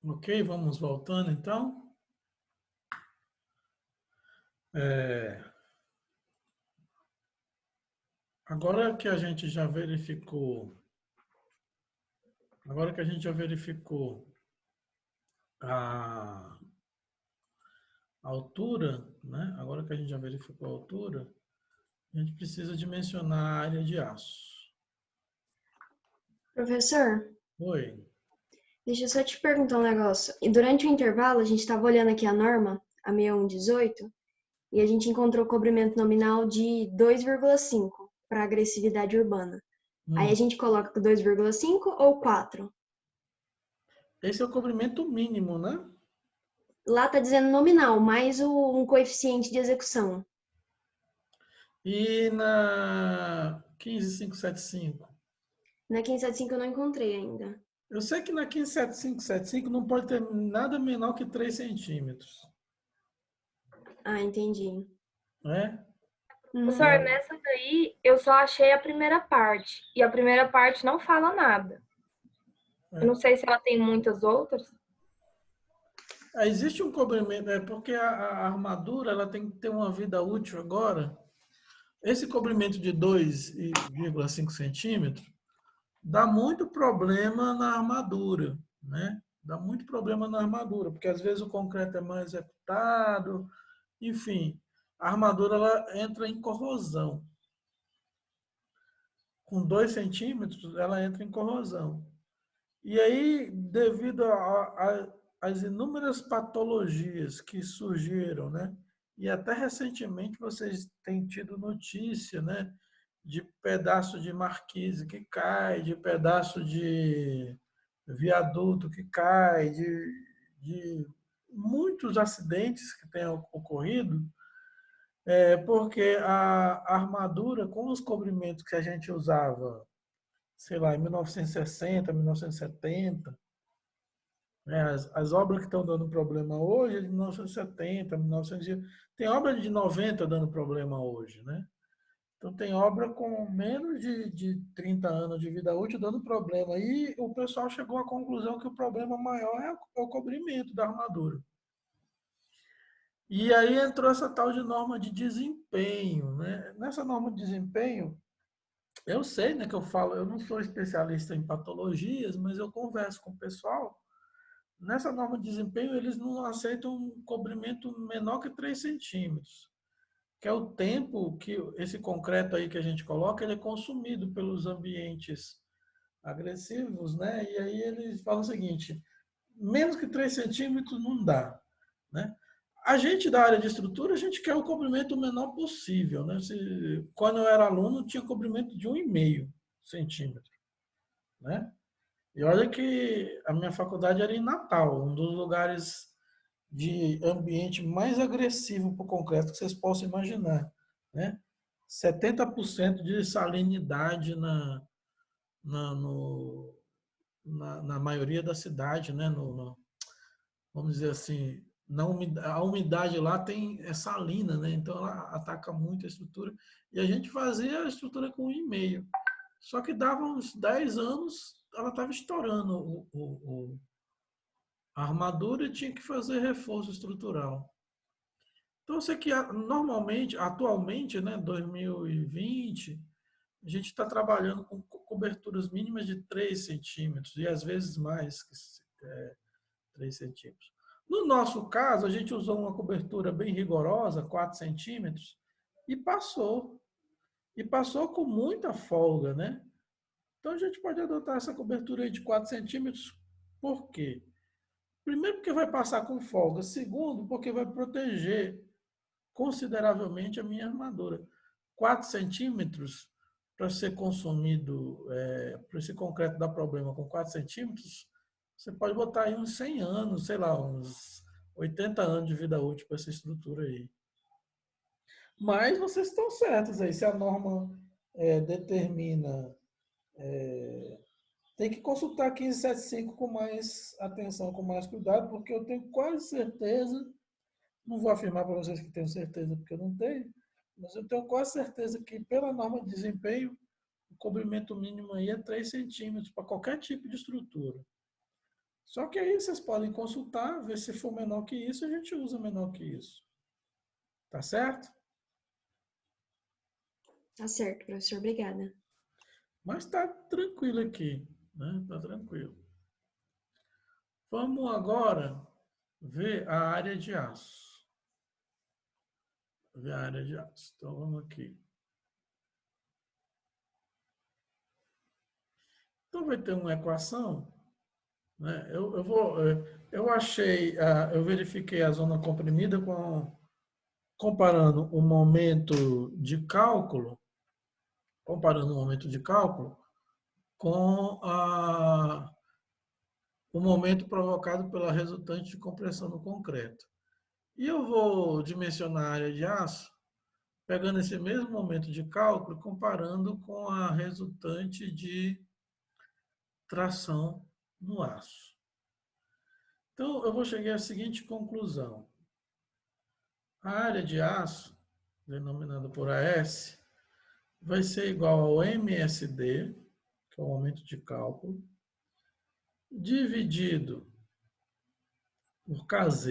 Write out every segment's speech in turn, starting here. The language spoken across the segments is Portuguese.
Ok, vamos voltando então. É, agora que a gente já verificou, agora que a gente já verificou a altura, né? Agora que a gente já verificou a altura, a gente precisa dimensionar a área de aço. Professor, Oi. deixa eu só te perguntar um negócio. E durante o intervalo, a gente estava olhando aqui a norma, a 6118, e a gente encontrou cobrimento nominal de 2,5 para agressividade urbana. Aí a Hum. gente coloca 2,5 ou 4? Esse é o comprimento mínimo, né? Lá tá dizendo nominal, mais um coeficiente de execução. E na 15575? Na 1575 eu não encontrei ainda. Eu sei que na 15575 não pode ter nada menor que 3 centímetros, Ah, entendi. né? Uhum. Professor, nessa daí eu só achei a primeira parte. E a primeira parte não fala nada. Eu não sei se ela tem muitas outras. Existe um cobrimento, porque a armadura ela tem que ter uma vida útil agora. Esse cobrimento de 2,5 centímetros dá muito problema na armadura, né? Dá muito problema na armadura, porque às vezes o concreto é mal executado, enfim, a armadura ela entra em corrosão. Com 2 centímetros, ela entra em corrosão. E aí, devido às inúmeras patologias que surgiram, né? E até recentemente vocês têm tido notícia, né? De pedaço de marquise que cai, de pedaço de viaduto que cai, de muitos acidentes que têm ocorrido, porque a armadura com os cobrimentos que a gente usava, sei lá, em 1960, 1970, né, as obras que estão dando problema hoje é de 1970, 1900, tem obra de 90 dando problema hoje, né? Então tem obra com menos de 30 anos de vida útil dando problema. E o pessoal chegou à conclusão que o problema maior é o cobrimento da armadura. E aí entrou essa tal de norma de desempenho, né? Nessa norma de desempenho, eu sei, né, que eu falo, eu não sou especialista em patologias, mas eu converso com o pessoal. Nessa norma de desempenho, eles não aceitam um cobrimento menor que 3 centímetros, que é o tempo que esse concreto aí que a gente coloca, ele é consumido pelos ambientes agressivos, né? E aí eles falam o seguinte, menos que 3 centímetros não dá, né? A gente da área de estrutura, a gente quer o cobrimento o menor possível, né? Quando eu era aluno, tinha cobrimento de 1,5 centímetro, né? E olha que a minha faculdade era em Natal, um dos lugares de ambiente mais agressivo para o concreto que vocês possam imaginar, né? 70% de salinidade na, no, na maioria da cidade, né? Vamos dizer assim, a umidade lá é salina, né? Então ela ataca muito a estrutura. E a gente fazia a estrutura com 1,5. Só que dava uns 10 anos, ela estava estourando a armadura e tinha que fazer reforço estrutural. Então, você que normalmente, atualmente, né, 2020, a gente está trabalhando com coberturas mínimas de 3 centímetros e às vezes mais que 3 centímetros. No nosso caso, a gente usou uma cobertura bem rigorosa, 4 centímetros, e passou. E passou com muita folga, né? Então, a gente pode adotar essa cobertura aí de 4 centímetros. Por quê? Primeiro, porque vai passar com folga. Segundo, porque vai proteger consideravelmente a minha armadura. 4 centímetros para ser consumido, para esse concreto dar problema com 4 centímetros, você pode botar aí uns 100 anos, sei lá, uns 80 anos de vida útil para essa estrutura aí. Mas vocês estão certos aí, se a norma determina, tem que consultar 1575 com mais atenção, com mais cuidado, porque eu tenho quase certeza, não vou afirmar para vocês que tenho certeza, porque eu não tenho, mas eu tenho quase certeza que, pela norma de desempenho, o cobrimento mínimo aí é 3 centímetros para qualquer tipo de estrutura. Só que aí vocês podem consultar, ver se for menor que isso, a gente usa menor que isso. Tá certo? Tá certo, professor. Obrigada. Mas tá tranquilo aqui, né? Tá tranquilo. Vamos agora ver a área de aço. Ver a área de aço. Então vamos aqui. Então vai ter uma equação, né? Eu achei, eu verifiquei a zona comprimida comparando o momento de cálculo, com o momento provocado pela resultante de compressão no concreto. E eu vou dimensionar a área de aço, pegando esse mesmo momento de cálculo, comparando com a resultante de tração no aço. Então, eu vou chegar à seguinte conclusão. A área de aço, denominada por AS, vai ser igual ao MSD, que é o momento de cálculo, dividido por Kz,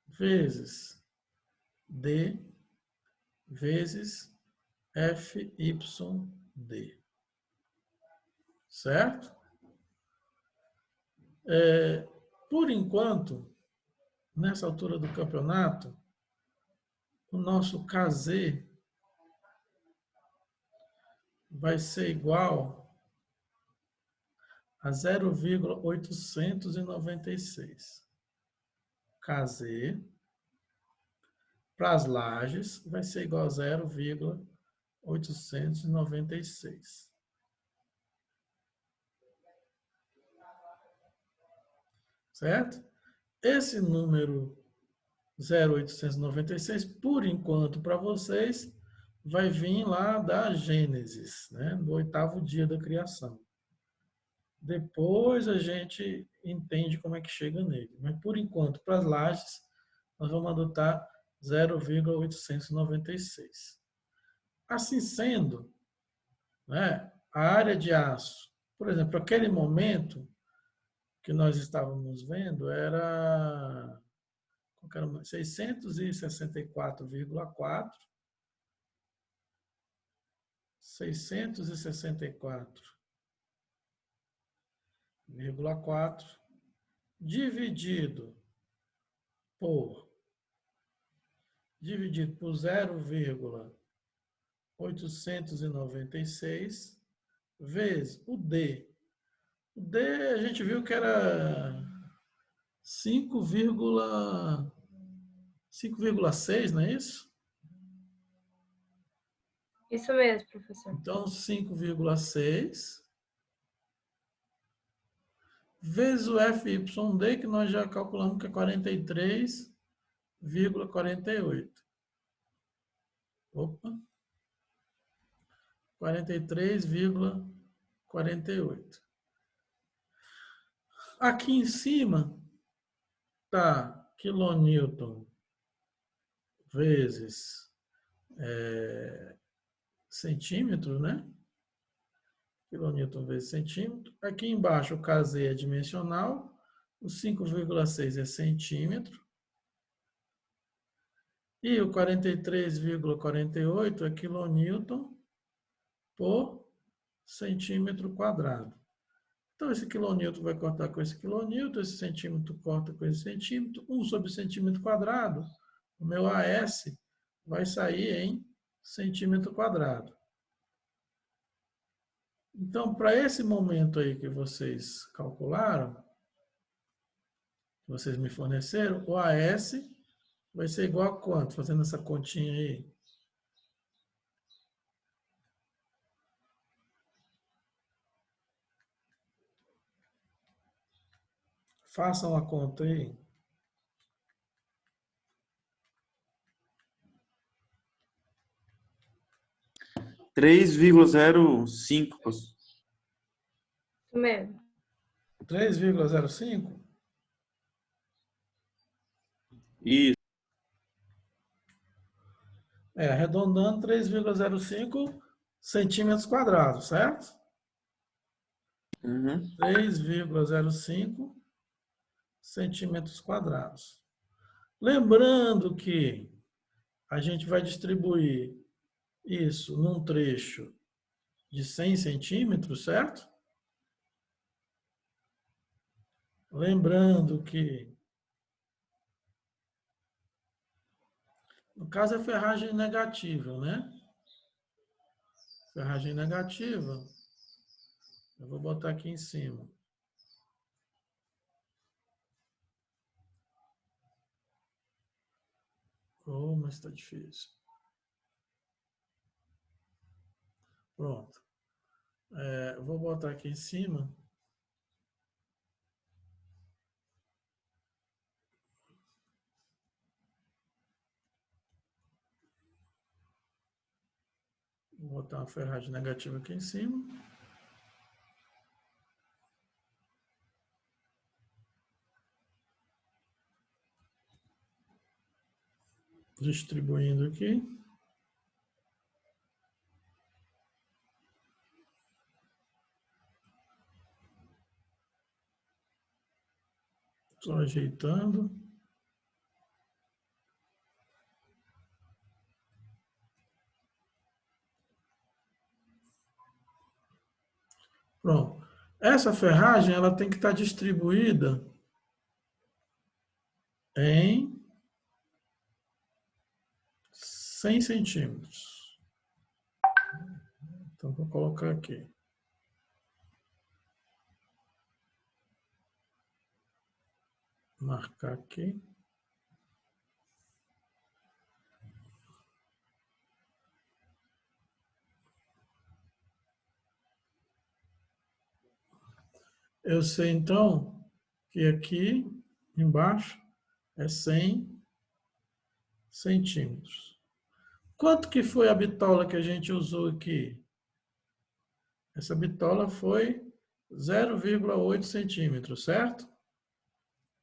vezes D, vezes FYD. Certo? Por enquanto, nessa altura do campeonato, o nosso Kz vai ser igual a 0,896. Kz para as lajes vai ser igual a 0,896. Certo? Esse número 0,896, por enquanto, para vocês, vai vir lá da Gênesis, né? Do 8º dia da criação. Depois a gente entende como é que chega nele. Mas, por enquanto, para as lajes, nós vamos adotar 0,896. Assim sendo, né, a área de aço, por exemplo, aquele momento que nós estávamos vendo era 664,4, 664,4 dividido por 0,896 vezes o D. O D a gente viu que era 5,6, não é isso? Isso mesmo, professor. Então, 5,6 vezes o FYD, que nós já calculamos que é 43,48. Opa! 43,48. Aqui em cima está quilonewton vezes centímetro, né? Quilonewton vezes centímetro. Aqui embaixo o Kz é dimensional, o 5,6 é centímetro. E o 43,48 é quilonewton por centímetro quadrado. Então, esse quilonewton vai cortar com esse quilonewton, esse centímetro corta com esse centímetro, 1 sobre centímetro quadrado, o meu AS vai sair em centímetro quadrado. Então, para esse momento aí que vocês calcularam, que vocês me forneceram, o AS vai ser igual a quanto? Fazendo essa continha aí. Façam a conta aí. $3,05. Isso mesmo. 3,05? Isso. Arredondando 3,05 centímetros quadrados, certo? Uhum. 3,05 centímetros quadrados. Lembrando que a gente vai distribuir isso num trecho de 100 centímetros, certo? Lembrando que, no caso, é ferragem negativa, né? Ferragem negativa, eu vou botar aqui em cima. Oh, mas está difícil. Pronto. Vou botar aqui em cima. Vou botar uma ferragem negativa aqui em cima. Distribuindo aqui. Só ajeitando. Pronto. Essa ferragem ela tem que estar distribuída em 100 centímetros. Então, vou colocar aqui. Marcar aqui. Eu sei, então, que aqui embaixo é 100 centímetros. Quanto que foi a bitola que a gente usou aqui? Essa bitola foi 0,8 centímetros, certo?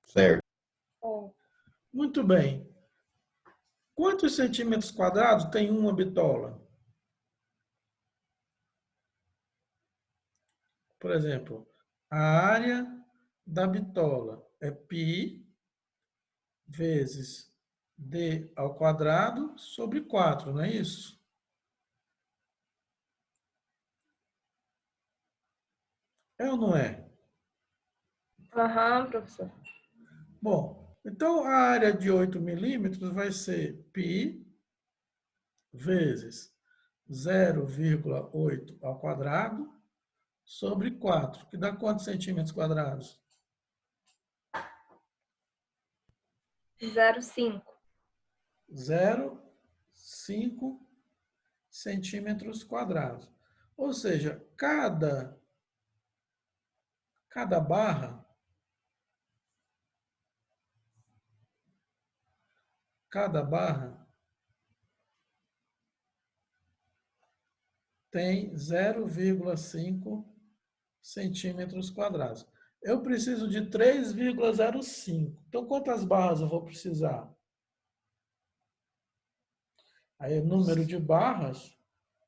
Certo. Muito bem. Quantos centímetros quadrados tem uma bitola? Por exemplo, a área da bitola é π vezes d ao quadrado sobre 4, não é isso? É ou não é? Aham, professor. Bom, então a área de 8 milímetros vai ser π vezes 0,8 ao quadrado sobre 4, que dá quantos centímetros quadrados? 0,5. 0,5 centímetros quadrados. Ou seja, cada barra, tem 0,5 centímetros quadrados. Eu preciso de 3,05. Então, quantas barras eu vou precisar? Aí, o número de barras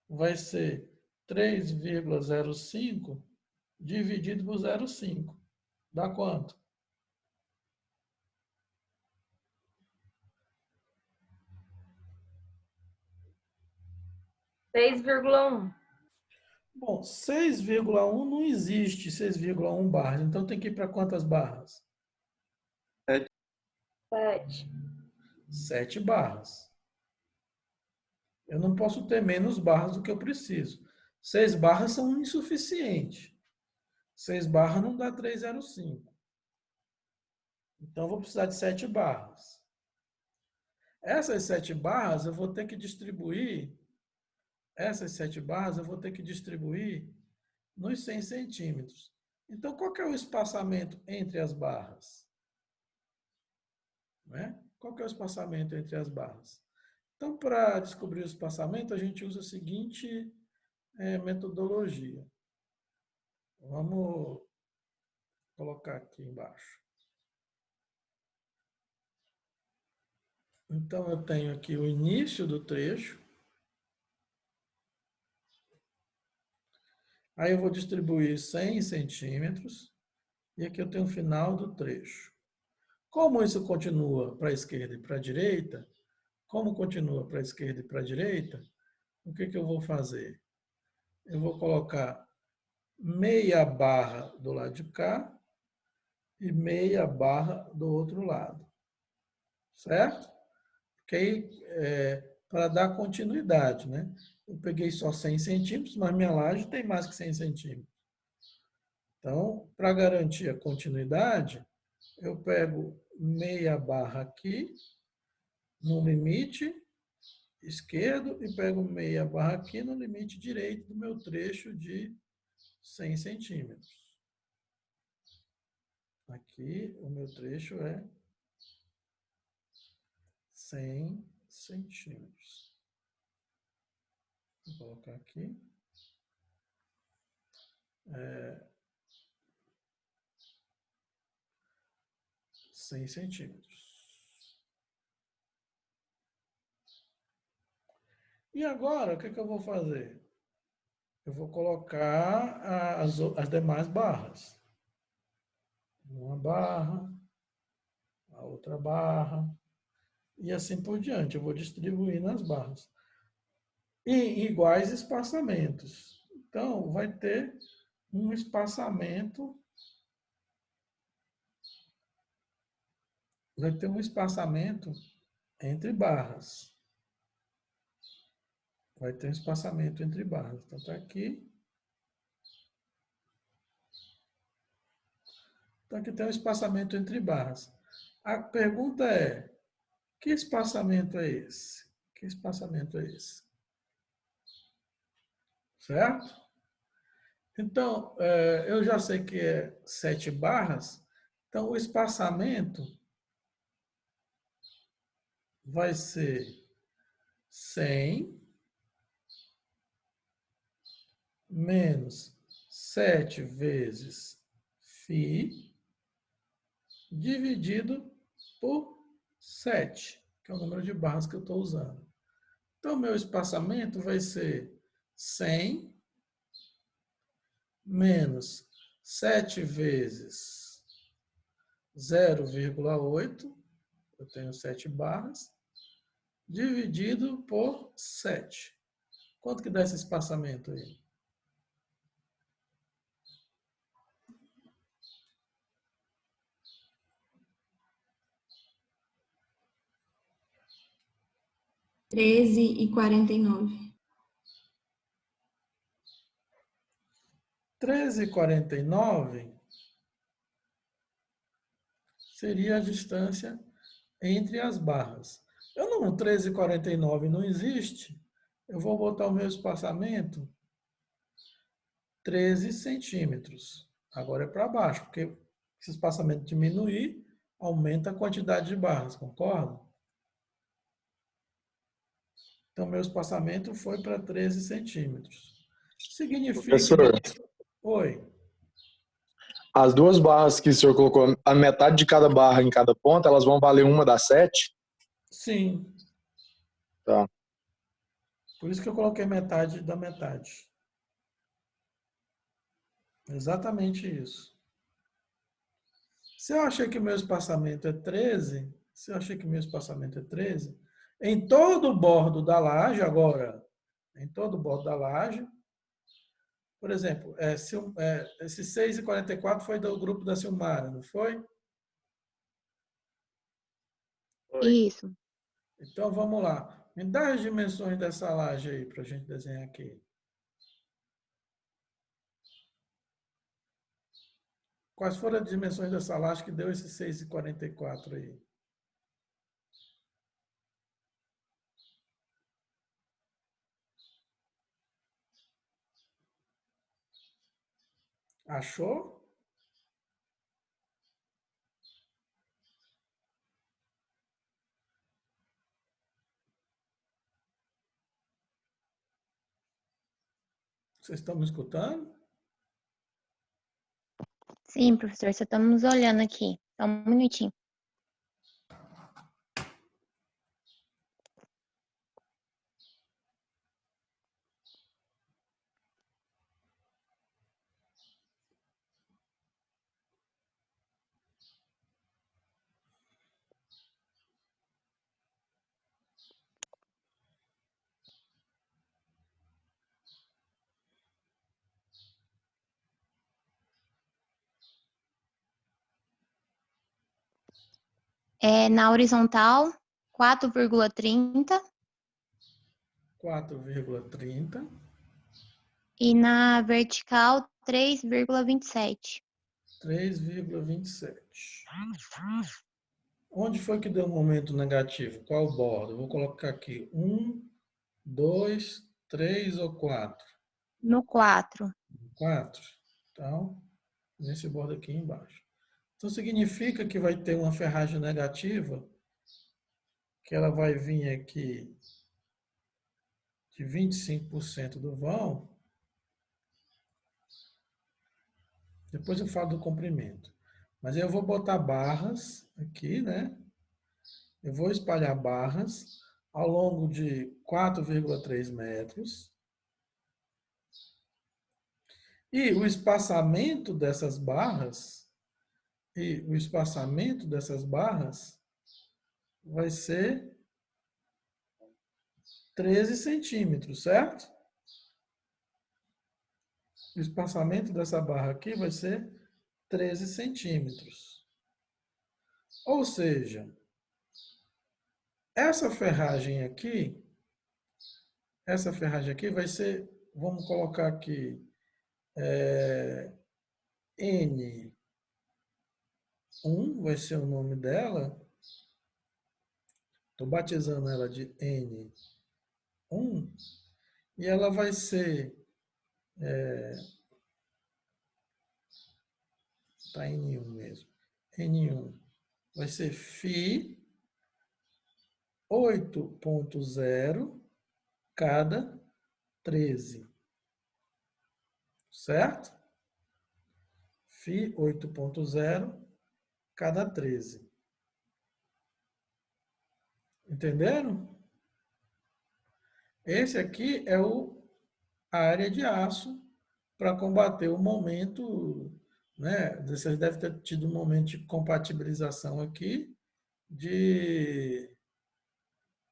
vai ser 3,05 dividido por 0,5. Dá quanto? 6,1. Bom, 6,1 não existe 6,1 barras. Então, tem que ir para quantas barras? 7. 7 barras. Eu não posso ter menos barras do que eu preciso. 6 barras são insuficientes. 6 barras não dá 3,05. Então, eu vou precisar de 7 barras. Essas 7 barras eu vou ter que distribuir. Essas 7 barras eu vou ter que distribuir nos 100 centímetros. Então, qual que é o espaçamento entre as barras? Né? Qual que é o espaçamento entre as barras? Então, para descobrir o espaçamento, a gente usa a seguinte metodologia. Vamos colocar aqui embaixo. Então, eu tenho aqui o início do trecho. Aí eu vou distribuir 100 centímetros e aqui eu tenho o final do trecho. Como isso continua para a esquerda e para a direita, como continua para a esquerda e para a direita, o que eu vou fazer? Eu vou colocar meia barra do lado de cá e meia barra do outro lado, certo? Porque aí, para dar continuidade, né? Eu peguei só 100 centímetros, mas minha laje tem mais que 100 centímetros. Então, para garantir a continuidade, eu pego meia barra aqui, no limite esquerdo, e pego meia barra aqui no limite direito do meu trecho de 100 centímetros. Aqui, o meu trecho é 100 centímetros. Vou colocar aqui. 100 centímetros. E agora, o que eu vou fazer? Eu vou colocar as demais barras. Uma barra, a outra barra, e assim por diante. Eu vou distribuir nas barras. Em iguais espaçamentos. Então, vai ter um espaçamento, entre barras. Vai ter um espaçamento entre barras. Então, está aqui. Então, aqui tem um espaçamento entre barras. A pergunta é, que espaçamento é esse? Que espaçamento é esse? Certo? Então, eu já sei que é 7 barras. Então, o espaçamento vai ser 100 menos 7 vezes φ dividido por 7, que é o número de barras que eu estou usando. Então, meu espaçamento vai ser 100 menos 7 vezes 0,8, eu tenho 7 barras, dividido por 7. Quanto que dá esse espaçamento aí? R$13,49. 13,49 seria a distância entre as barras. Eu não, 13,49 não existe. Eu vou botar o meu espaçamento 13 centímetros. Agora é para baixo, porque se o espaçamento diminuir, aumenta a quantidade de barras, concorda? Então, meu espaçamento foi para 13 centímetros. Significa... Professor, Oi. as duas barras que o senhor colocou, a metade de cada barra em cada ponta, elas vão valer uma das 7? Sim. Tá. Por isso que eu coloquei metade da metade. Exatamente isso. Se eu achei que o meu espaçamento é 13, em todo o bordo da laje agora, em todo o bordo da laje, por exemplo, esse 6,44 foi do grupo da Silmara, não foi? Isso. Então vamos lá. Me dá as dimensões dessa laje aí para a gente desenhar aqui. Quais foram as dimensões dessa laje que deu esse 6,44 aí? Achou? Vocês estão me escutando? Sim, professor, só estamos olhando aqui. Só um minutinho. Na horizontal, 4,30 4,30. e na vertical, 3,27. 3,27. Onde foi que deu um momento negativo? Qual borda? Eu vou colocar aqui 1, 2, 3 ou 4? No 4. 4. Então, nesse bordo aqui embaixo. Então, significa que vai ter uma ferragem negativa, que ela vai vir aqui de 25% do vão. Depois eu falo do comprimento. Mas eu vou botar barras aqui, né? Eu vou espalhar barras ao longo de 4,3 metros. E o espaçamento dessas barras, vai ser 13 centímetros, certo? O espaçamento dessa barra aqui vai ser 13 centímetros. Ou seja, essa ferragem aqui vai ser, vamos colocar aqui, N1, vai ser o nome dela. Estou batizando ela de N1. E ela vai ser, tá N1 mesmo, N1 vai ser Φ 8,0 cada 13, certo? Φ 8,0 cada 13. Entenderam? Esse aqui é a área de aço para combater o momento, né? Vocês devem ter tido um momento de compatibilização aqui de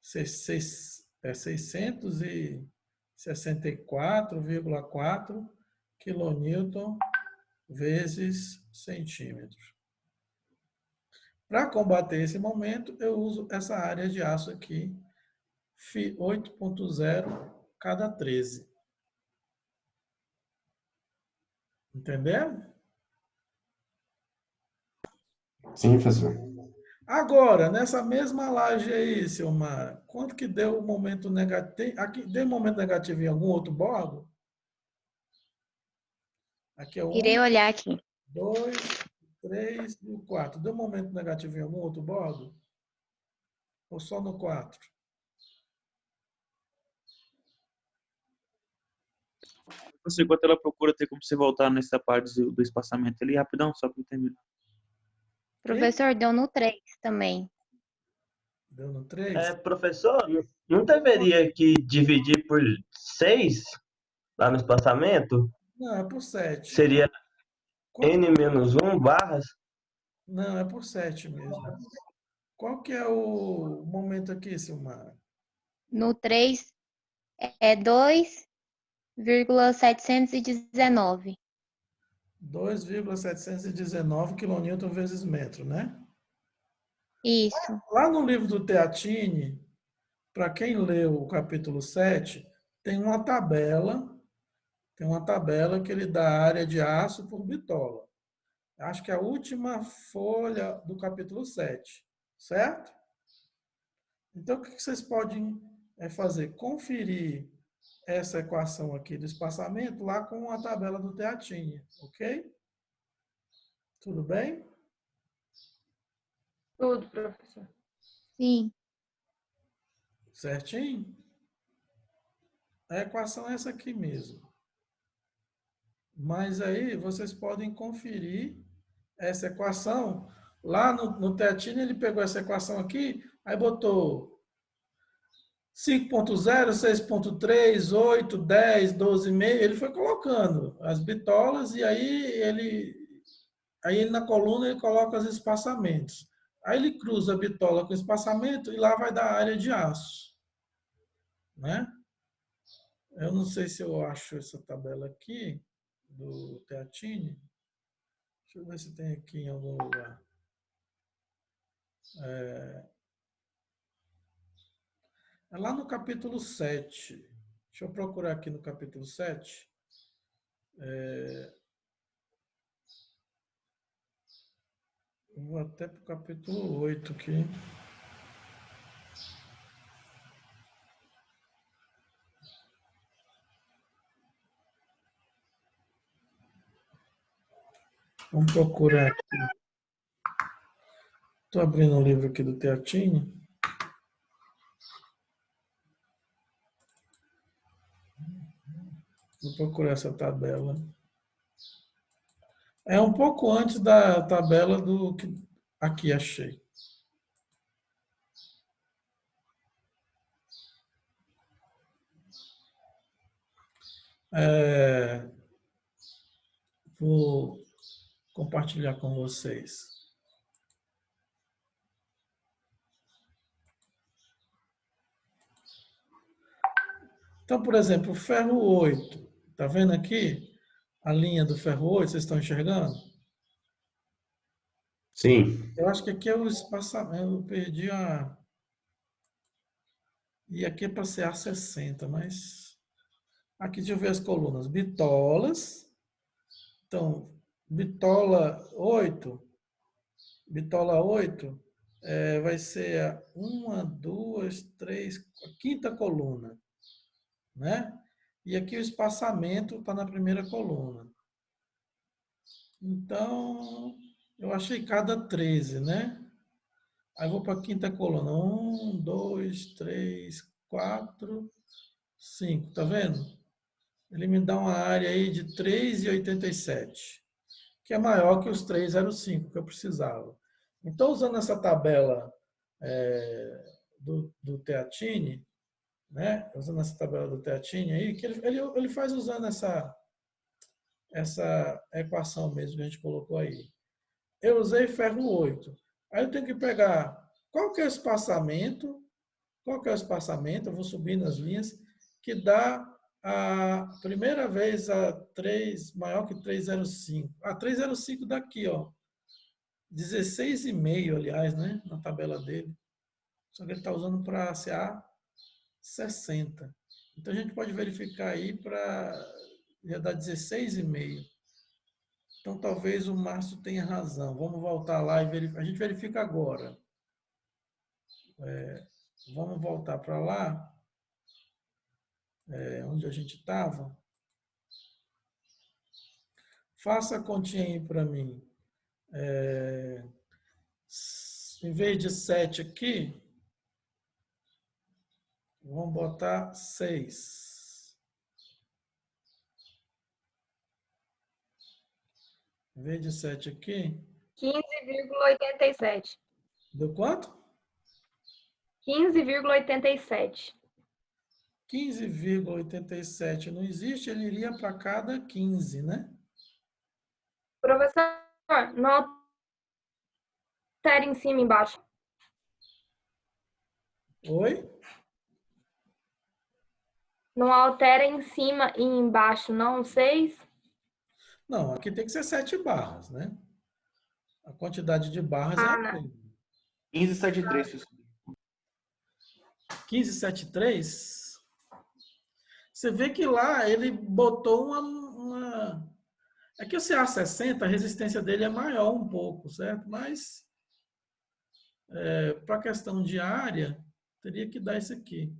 664,4 quilonewton vezes centímetro. Para combater esse momento, eu uso essa área de aço aqui, Φ 8,0 cada 13. Entenderam? Sim, professor. Agora, nessa mesma laje aí, Silmar, quanto que deu o momento negativo? Aqui, deu momento negativo em algum outro bordo? Aqui é Irei 1, olhar aqui. 2, 3 e o 4. Deu momento negativo em algum outro bordo? Ou só no 4? Você, enquanto ela procura, tem como você voltar nessa parte do espaçamento ali rapidão, só para eu terminar. Professor, deu no 3 também. Deu no 3? Professor, não deveria que dividir por 6 lá no espaçamento? Não, é por 7. Seria Quanto? N-1 barras? Não, é por 7 mesmo. Qual que é o momento aqui, Silmar? No 3 é 2,719. 2,719 quilonewton vezes metro, né? Isso. Lá no livro do Teatini, para quem leu o capítulo 7, tem uma tabela que ele dá a área de aço por bitola. Acho que é a última folha do capítulo 7, certo? Então, o que vocês podem fazer? Conferir essa equação aqui do espaçamento lá com a tabela do Teatini, ok? Tudo bem? Tudo, professor. Sim. Certinho? A equação é essa aqui mesmo. Mas aí vocês podem conferir essa equação. Lá no Teatini ele pegou essa equação aqui, aí botou 5,0, 6,3, 8, 10, 12,5. Ele foi colocando as bitolas e aí na coluna ele coloca os espaçamentos. Aí ele cruza a bitola com o espaçamento e lá vai dar a área de aço, né? Eu não sei se eu acho essa tabela aqui do Teatini. Deixa eu ver se tem aqui em algum lugar. É lá no capítulo 7. Deixa eu procurar aqui no capítulo 7. Vou até para o capítulo 8 aqui. Vamos procurar aqui. Estou abrindo o livro aqui do Teatini. Vou procurar essa tabela. É um pouco antes da tabela do que aqui achei. Vou compartilhar com vocês. Então, por exemplo, o ferro 8. Está vendo aqui a linha do ferro 8? Vocês estão enxergando? Sim. Eu acho que aqui é o espaçamento. Eu perdi a... E aqui é para ser A60, mas... Aqui, deixa eu ver as colunas. Bitolas. Então, bitola 8. Bitola 8 vai ser a 1, 2, 3, a quinta coluna, né? E aqui o espaçamento está na primeira coluna. Então, eu achei cada 13, né? Aí vou para a quinta coluna. 1, 2, 3, 4, 5. Tá vendo? Ele me dá uma área aí de 3,87, que é maior que os 3,05 que eu precisava. Então, usando essa tabela do Teatini, né? Usando essa tabela do Teatini aí, que ele faz usando essa equação mesmo que a gente colocou aí. Eu usei ferro 8. Aí eu tenho que pegar qual que é o espaçamento, eu vou subir nas linhas, que dá a primeira vez a 3 maior que 3,05. A 3,05 daqui, ó. 16,5, aliás, né? Na tabela dele. Só que ele está usando para CA 60. Então a gente pode verificar aí para já dar 16,5. Então talvez o Márcio tenha razão. Vamos voltar lá e verificar. A gente verifica agora. Vamos voltar para lá, onde a gente estava. Faça a continha aí para mim. Em vez de 7 aqui, vamos botar 6. Em vez de 7 aqui. 15,87. Deu quanto? 15,87. 15,87 não existe, ele iria para cada 15, né? Professor, não altere em cima e embaixo. Oi? Não altera em cima e embaixo, não? 6? Não, aqui tem que ser 7 barras, né? A quantidade de barras é a não. mesma. 15,73. 15,73. Você vê que lá ele botou uma... É que o CA60, a resistência dele é maior um pouco, certo? Mas para a questão de área, teria que dar isso aqui.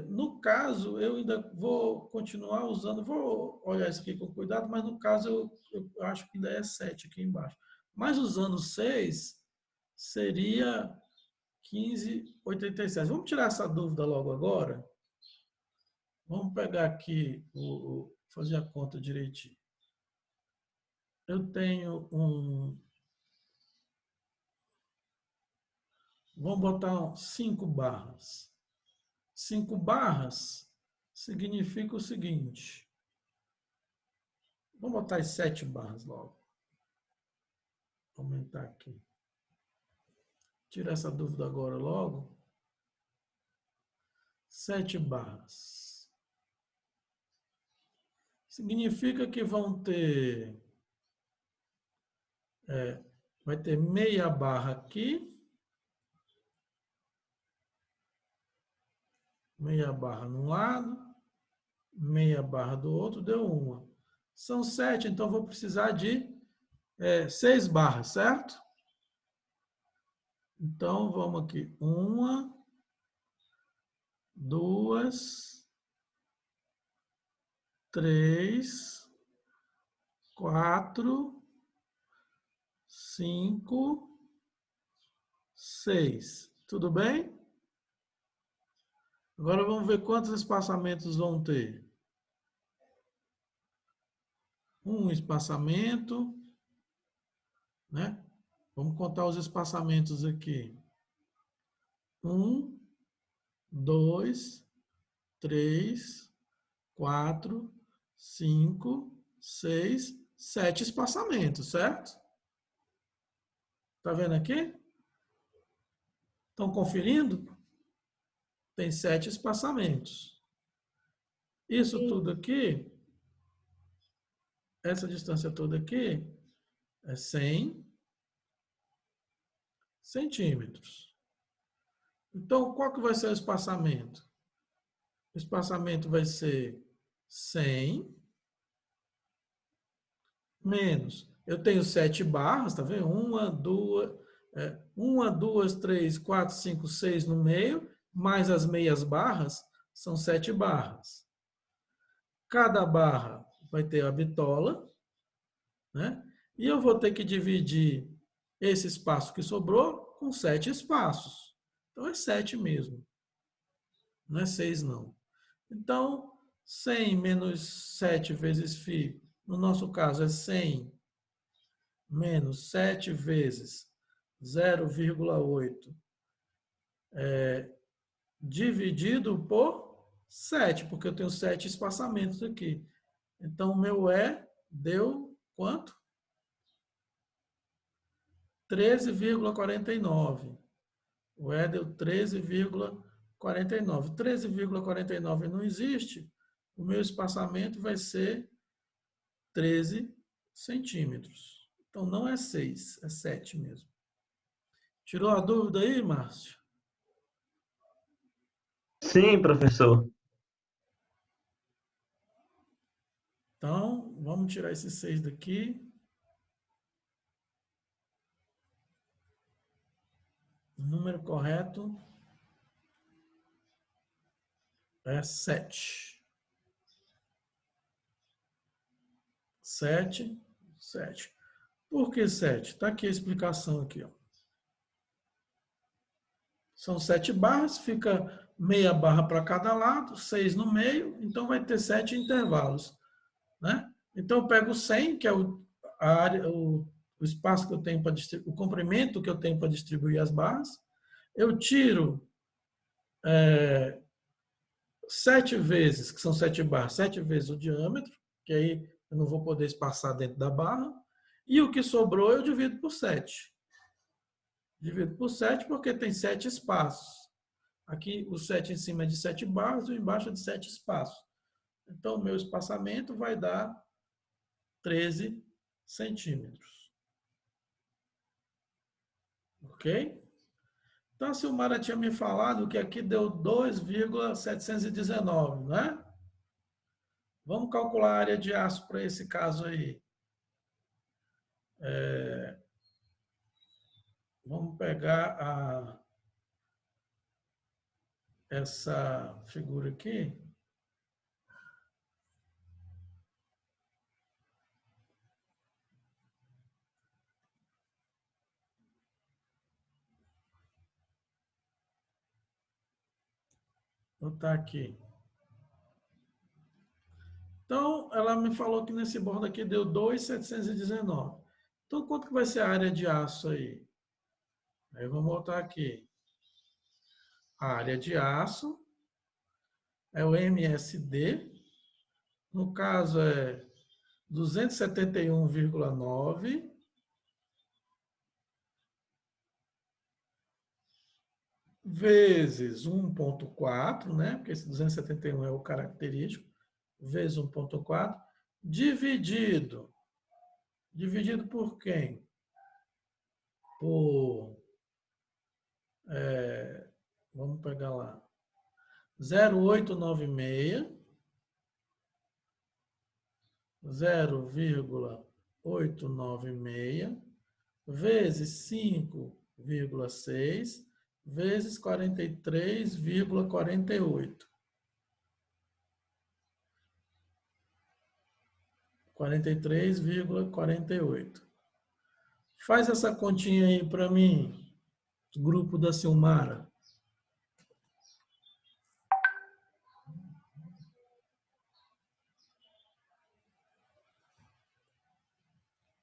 No caso, eu ainda vou continuar usando, vou olhar isso aqui com cuidado, mas no caso eu acho que ainda é 7 aqui embaixo. Mas usando 6, seria 15,87. Vamos tirar essa dúvida logo agora? Vamos pegar aqui, fazer a conta direitinho. Eu tenho vamos botar 5 barras. 5 barras significa o seguinte. Vamos botar as 7 barras logo. Vou aumentar aqui. Tira essa dúvida agora logo. 7 barras. Significa que vão ter vai ter meia barra aqui, meia barra num lado, meia barra do outro, deu uma. São 7, então vou precisar de 6 barras, certo? Então, vamos aqui. 1, 2, 3, 4, 5, 6. Tudo bem? Agora vamos ver quantos espaçamentos vão ter. Um espaçamento, né? Vamos contar os espaçamentos aqui. 1, 2, 3, 4, 5, 6, 7 espaçamentos, certo? Tá vendo aqui? Estão conferindo? Tem 7 espaçamentos. Isso tudo aqui, essa distância toda aqui, é 100 centímetros. Então, qual que vai ser o espaçamento? O espaçamento vai ser 100 menos. Eu tenho 7 barras, tá vendo? 1, 2, 3, 4, 5, 6 no meio, mais as meias barras, são 7 barras. Cada barra vai ter a bitola, né? E eu vou ter que dividir esse espaço que sobrou com 7 espaços. Então, é 7 mesmo. Não é 6, não. Então, 100 menos 7 vezes φ, no nosso caso, é 100 menos 7 vezes 0,8 dividido por 7, porque eu tenho 7 espaçamentos aqui. Então, o meu deu quanto? 13,49. O deu 13,49. 13,49 não existe. O meu espaçamento vai ser 13 centímetros. Então, não é 6, é 7 mesmo. Tirou a dúvida aí, Márcio? Sim, professor. Então, vamos tirar esse 6 daqui. O número correto é 7. 7, 7. Por que 7? Está aqui a explicação aqui, ó. São 7 barras, fica meia barra para cada lado, 6 no meio, então vai ter 7 intervalos, né? Então eu pego 100, que é a área, o espaço que eu tenho para distribuir, o comprimento que eu tenho para distribuir as barras. Eu tiro 7 vezes, que são 7 barras, 7 vezes o diâmetro, que aí eu não vou poder espaçar dentro da barra, e o que sobrou eu divido por 7. Divido por 7 porque tem 7 espaços. Aqui o 7 em cima é de 7 barras e o embaixo é de 7 espaços. Então, o meu espaçamento vai dar 13 centímetros. Ok? Então, a Silmara tinha me falado que aqui deu 2,719, né? Vamos calcular a área de aço para esse caso aí. Vamos pegar essa figura aqui. Vou botar aqui. Então, ela me falou que nesse bordo aqui deu 2,719. Então, quanto que vai ser a área de aço aí? Aí vamos botar aqui. A área de aço é o MSD. No caso, é 271,9 vezes 1,4, né? Porque esse 271 é o característico, vezes 1,4, dividido por quem? por, vamos pegar lá, 0,896, 0,896 vezes 5,6 vezes 43,48. 43,48. Faz essa continha aí para mim, grupo da Silmara.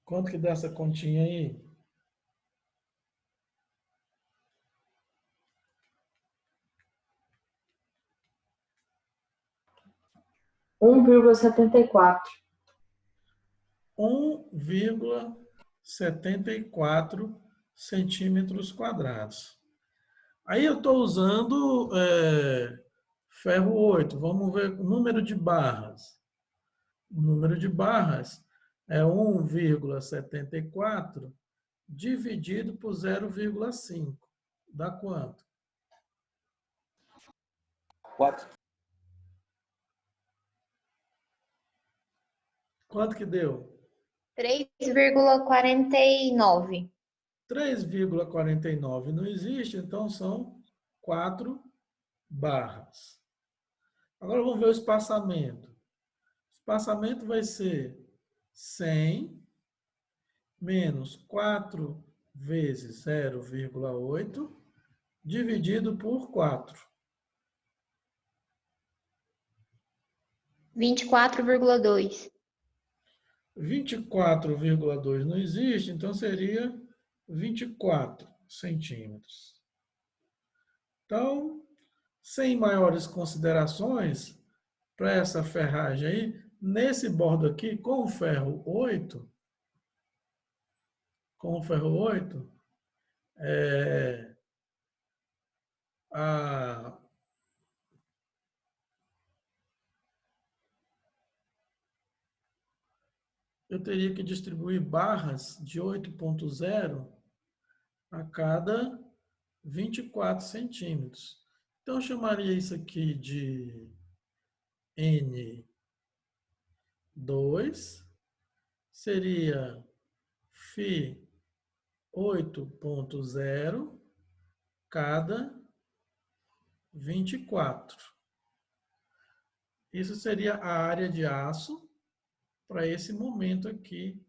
Quanto que dá essa continha aí? (1,74). 1,74 centímetros quadrados. Aí eu estou usando ferro 8. Vamos ver o número de barras. O número de barras é 1,74 dividido por 0,5. Dá quanto? 4. Quanto que deu? 3,49. 3,49 não existe, então são 4 barras. Agora vamos ver o espaçamento. O espaçamento vai ser 100 menos 4 vezes 0,8 dividido por 4. 24,2. 24,2 não existe, então seria 24 centímetros. Então, sem maiores considerações para essa ferragem aí, nesse bordo aqui, com o ferro 8, eu teria que distribuir barras de 8,0 a cada 24 centímetros. Então, eu chamaria isso aqui de N2, seria Φ 8,0 cada 24. Isso seria a área de aço para esse momento aqui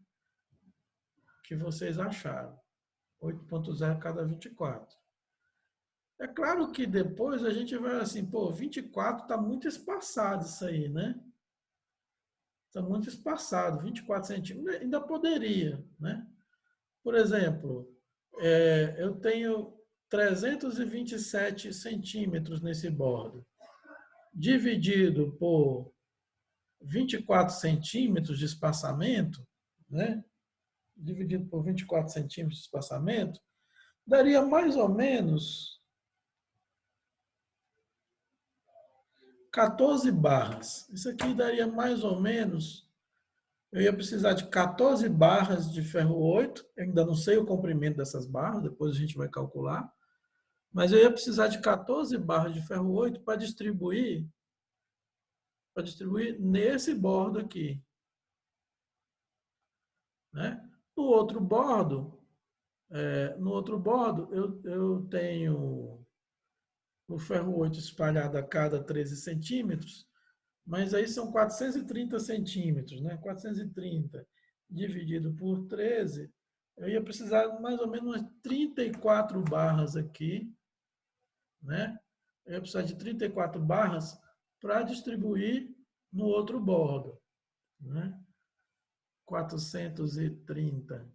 que vocês acharam. 8,0 cada 24. É claro que depois a gente vai assim, pô, 24 está muito espaçado isso aí, né? Está muito espaçado, 24 centímetros. Ainda poderia, né? Por exemplo, eu tenho 327 centímetros nesse bordo. Dividido por 24 centímetros de espaçamento, né? Dividido por 24 centímetros de espaçamento, daria mais ou menos 14 barras. Isso aqui daria mais ou menos, eu ia precisar de 14 barras de ferro 8, eu ainda não sei o comprimento dessas barras, depois a gente vai calcular, mas eu ia precisar de 14 barras de ferro 8 para distribuir nesse bordo aqui. Né? No outro bordo, eu tenho o ferro 8 espalhado a cada 13 centímetros, mas aí são 430 centímetros, né? 430 dividido por 13, eu ia precisar mais ou menos umas 34 barras aqui, né? Eu ia precisar de 34 barras para distribuir no outro bordo, né? 430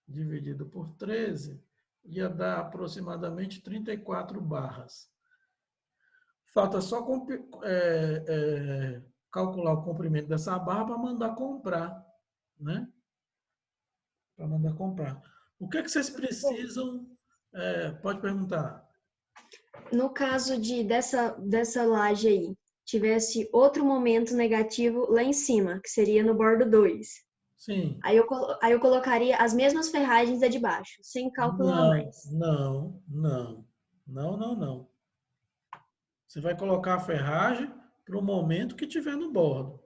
dividido por 13 ia dar aproximadamente 34 barras. Falta só calcular o comprimento dessa barra para mandar comprar, né? Para mandar comprar. O que é que vocês precisam? Pode perguntar. No caso dessa laje aí, tivesse outro momento negativo lá em cima, que seria no bordo 2. Sim. Aí eu colocaria as mesmas ferragens da de baixo, sem cálculo a mais. Não. Você vai colocar a ferragem para o momento que tiver no bordo.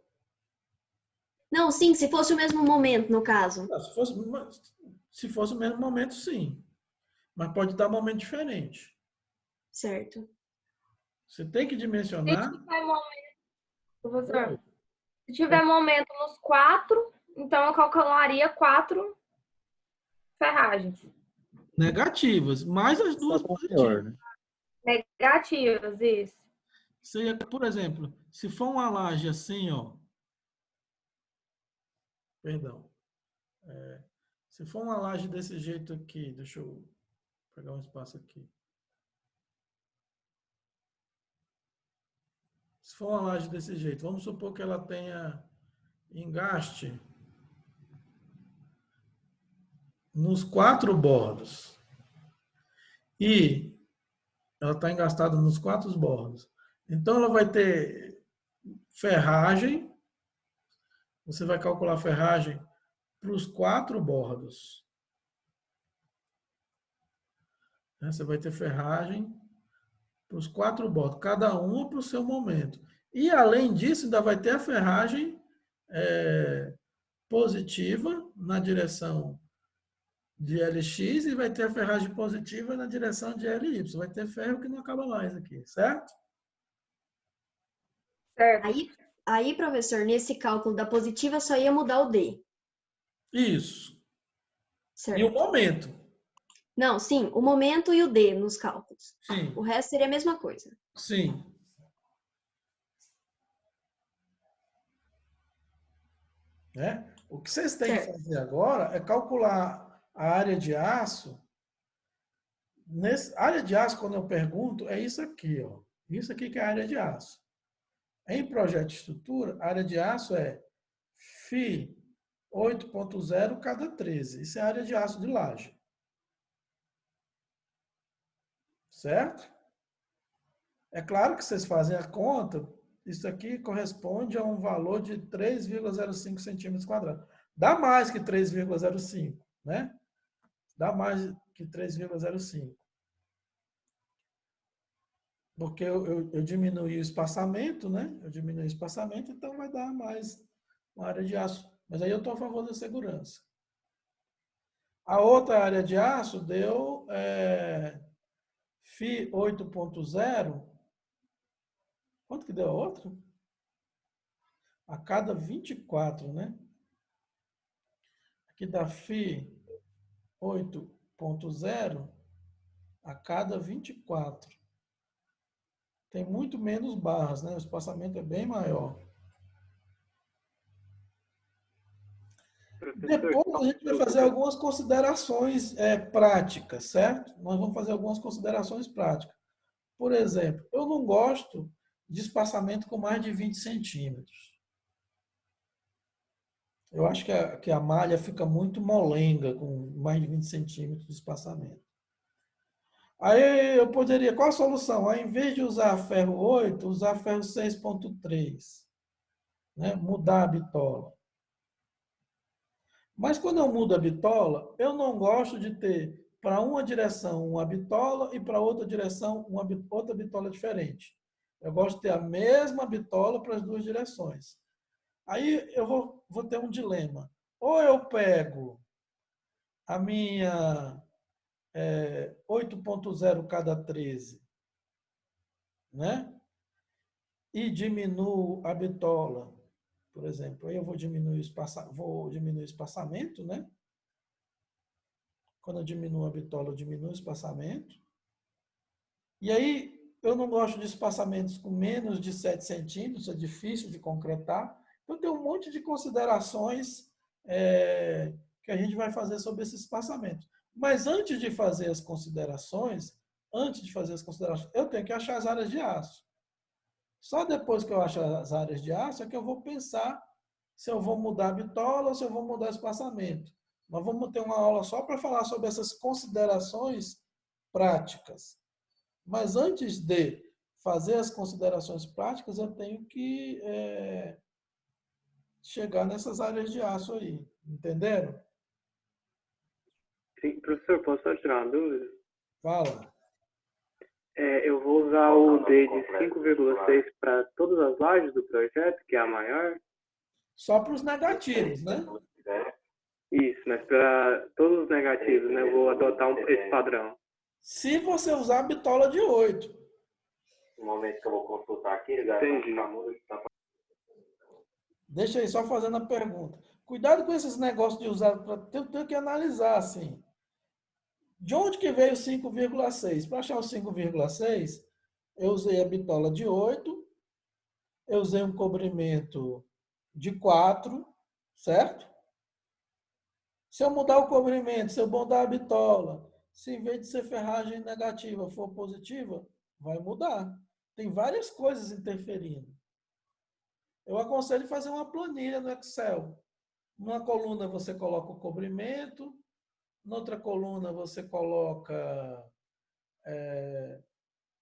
Não, sim, se fosse o mesmo momento, no caso. Não, se fosse o mesmo momento, sim. Mas pode dar momento diferente. Certo. Você tem que Se dimensionar. tiver momento, professor, Oi. se tiver momento nos 4, então eu calcularia 4 ferragens. Negativas, mais as duas Só for pior, positivas. né? Negativas, isso. Você ia, por exemplo, se for uma laje assim, ó. Perdão. Se for uma laje desse jeito aqui, deixa eu pegar um espaço aqui. Se for uma laje desse jeito, vamos supor que ela tenha engaste nos 4 bordos. E ela está engastada nos 4 bordos. Então, ela vai ter ferragem. Você vai calcular a ferragem para os 4 bordos. Você vai ter ferragem para os 4 bordos, cada uma para o seu momento. E, além disso, ainda vai ter a ferragem positiva na direção de LX e vai ter a ferragem positiva na direção de LY. Vai ter ferro que não acaba mais aqui, certo? Certo. Aí, professor, nesse cálculo da positiva só ia mudar o D. Isso. E o Certo. momento. Não, sim, o momento e o D nos cálculos. Sim, O resto seria a mesma coisa. sim. Né? O que vocês têm que Certo. fazer agora é calcular a área de aço. Área de aço, quando eu pergunto, é isso aqui, ó. Isso aqui que é a área de aço. Em projeto de estrutura, a área de aço é Φ 8.0 cada 13. Isso é a área de aço de laje. Certo? É claro que vocês fazem a conta, isso aqui corresponde a um valor de 3,05 centímetros quadrados. Dá mais que 3,05, né? Dá mais que 3,05. Porque eu diminui o espaçamento, né? Eu diminui o espaçamento, então vai dar mais uma área de aço. Mas aí eu estou a favor da segurança. A outra área de aço deu Φ 8.0. Quanto que deu a outra? A cada 24, né? Aqui dá Φ 8.0 a cada 24. Tem muito menos barras, né? O espaçamento é bem maior. Depois a gente vai fazer algumas considerações práticas, certo? Nós vamos fazer algumas considerações práticas. Por exemplo, eu não gosto de espaçamento com mais de 20 centímetros. Eu acho que a malha fica muito molenga com mais de 20 centímetros de espaçamento. Aí eu poderia, qual a solução? Ao invés de usar ferro 8, usar ferro 6.3, né? Mudar a bitola. Mas quando eu mudo a bitola, eu não gosto de ter para uma direção uma bitola e para outra direção outra bitola diferente. Eu gosto de ter a mesma bitola para as duas direções. Aí eu vou ter um dilema. Ou eu pego a minha 8.0 cada 13, né? E diminuo a bitola, por exemplo. Aí eu vou diminuir o espaçamento, né? Quando eu diminuo a bitola, eu diminuo o espaçamento. E aí eu não gosto de espaçamentos com menos de 7 centímetros, é difícil de concretar. Então tem um monte de considerações que a gente vai fazer sobre esse espaçamento. Mas antes de fazer as considerações, eu tenho que achar as áreas de aço. Só depois que eu achar as áreas de aço é que eu vou pensar se eu vou mudar a bitola ou se eu vou mudar o espaçamento. Nós vamos ter uma aula só para falar sobre essas considerações práticas. Mas antes de fazer as considerações práticas, eu tenho que chegar nessas áreas de aço aí. Entenderam? Sim, professor, posso só tirar uma dúvida? Fala. Eu vou usar o D de 5,6 para todas as lajes do projeto, que é a maior? Só para os negativos, né? Isso, mas para todos os negativos, né? Eu vou adotar esse padrão. Se você usar a bitola de 8. No momento que eu vou consultar aqui, ele vai Entendi. Deixa aí, só fazendo a pergunta. Cuidado com esses negócios de usar, tem que analisar, assim. De onde que veio o 5,6? Para achar o 5,6, eu usei a bitola de 8, eu usei um cobrimento de 4, certo? Se eu mudar o cobrimento, se eu mudar a bitola, se em vez de ser ferragem negativa for positiva, vai mudar. Tem várias coisas interferindo. Eu aconselho fazer uma planilha no Excel. Numa coluna você coloca o cobrimento, noutra coluna você coloca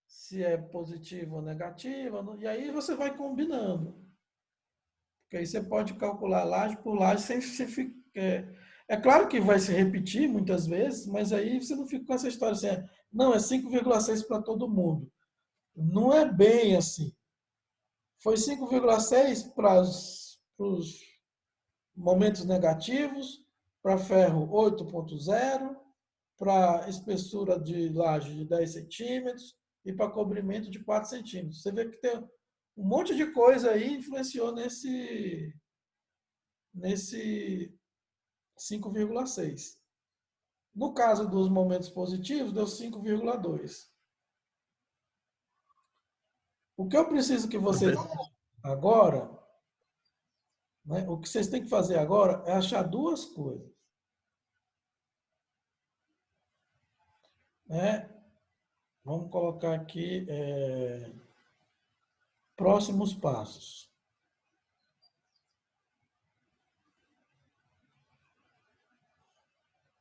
se é positivo ou negativo, e aí você vai combinando. Porque aí você pode calcular laje por laje sem se ficar. É claro que vai se repetir muitas vezes, mas aí você não fica com essa história assim, não, é 5,6 para todo mundo. Não é bem assim. Foi 5,6 para os momentos negativos, para ferro 8,0, para espessura de laje de 10 centímetros e para cobrimento de 4 centímetros. Você vê que tem um monte de coisa aí influenciou nesse 5,6. No caso dos momentos positivos, deu 5,2. O que eu preciso que vocês agora, né, o que vocês têm que fazer agora é achar duas coisas. Né? Vamos colocar aqui próximos passos.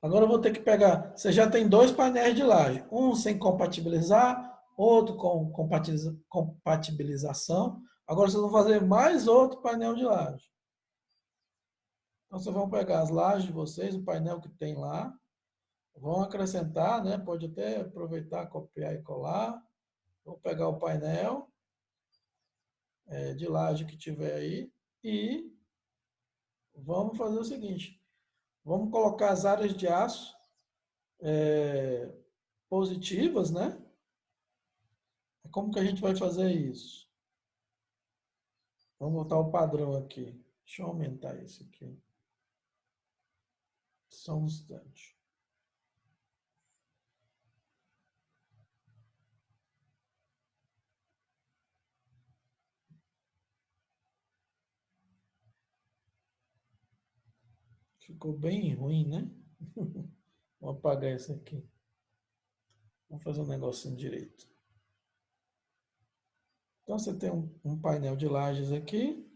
Agora eu vou ter que pegar. Você já tem 2 painéis de laje. Um sem compatibilizar, outro com compatibilização. Agora vocês vão fazer mais outro painel de laje. Então vocês vão pegar as lajes de vocês, o painel que tem lá. Vão acrescentar, né? Pode até aproveitar, copiar e colar. Vou pegar o painel de laje que tiver aí e vamos fazer o seguinte. Vamos colocar as áreas de aço positivas, né? Como que a gente vai fazer isso? Vamos botar o padrão aqui. Deixa eu aumentar isso aqui. Só um instante. Ficou bem ruim, né? Vou apagar isso aqui. Vamos fazer um negocinho direito. Então, você tem um painel de lajes aqui.